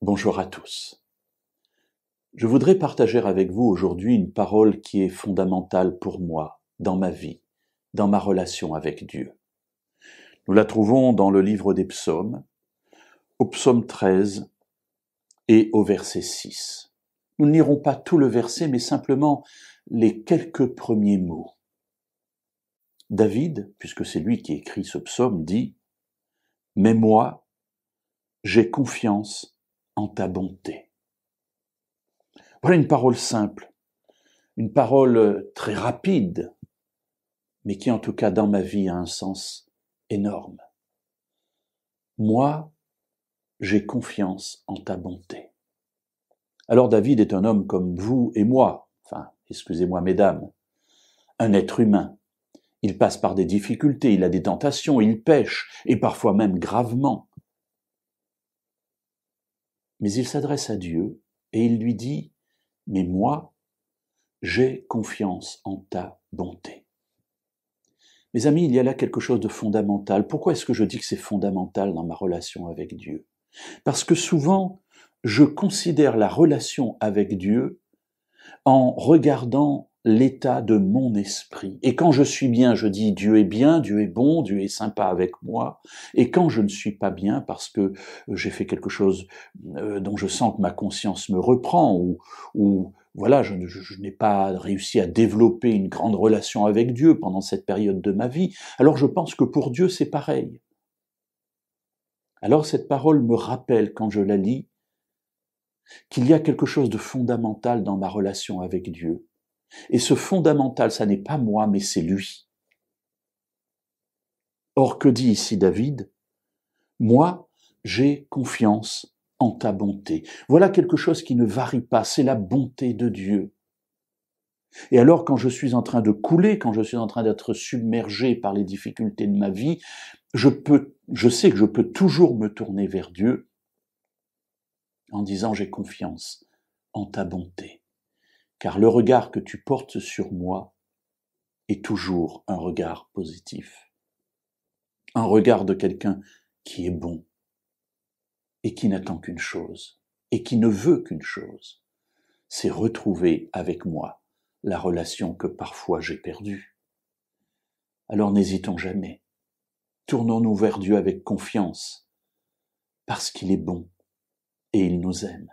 Bonjour à tous. Je voudrais partager avec vous aujourd'hui une parole qui est fondamentale pour moi, dans ma vie, dans ma relation avec Dieu. Nous la trouvons dans le livre des psaumes, au psaume 13 et au verset 6. Nous ne lirons pas tout le verset, mais simplement les quelques premiers mots. David, puisque c'est lui qui écrit ce psaume, dit « Mais moi, j'ai confiance en ta bonté. » Voilà une parole simple, une parole très rapide, mais qui en tout cas dans ma vie a un sens énorme. Moi, j'ai confiance en ta bonté. Alors David est un homme comme vous et moi, enfin, excusez-moi mesdames, un être humain. Il passe par des difficultés, il a des tentations, il pêche, et parfois même gravement. Mais il s'adresse à Dieu et il lui dit « Mais moi, j'ai confiance en ta bonté. » Mes amis, il y a là quelque chose de fondamental. Pourquoi est-ce que je dis que c'est fondamental dans ma relation avec Dieu? Parce que souvent, je considère la relation avec Dieu en regardant l'état de mon esprit. Et quand je suis bien, je dis Dieu est bon, Dieu est sympa avec moi. Et quand je ne suis pas bien, parce que j'ai fait quelque chose dont je sens que ma conscience me reprend, ou voilà, je n'ai pas réussi à développer une grande relation avec Dieu pendant cette période de ma vie, alors je pense que pour Dieu c'est pareil. Alors cette parole me rappelle, quand je la lis, qu'il y a quelque chose de fondamental dans ma relation avec Dieu. Et ce fondamental, ça n'est pas moi, mais c'est lui. Or, que dit ici David? Moi, j'ai confiance en ta bonté. Voilà quelque chose qui ne varie pas, c'est la bonté de Dieu. Et alors, quand je suis en train de couler, quand je suis en train d'être submergé par les difficultés de ma vie, je sais que je peux toujours me tourner vers Dieu en disant j'ai confiance en ta bonté. Car le regard que tu portes sur moi est toujours un regard positif. Un regard de quelqu'un qui est bon et qui n'attend qu'une chose et qui ne veut qu'une chose, c'est retrouver avec moi la relation que parfois j'ai perdue. Alors n'hésitons jamais. Tournons-nous vers Dieu avec confiance, parce qu'il est bon et il nous aime.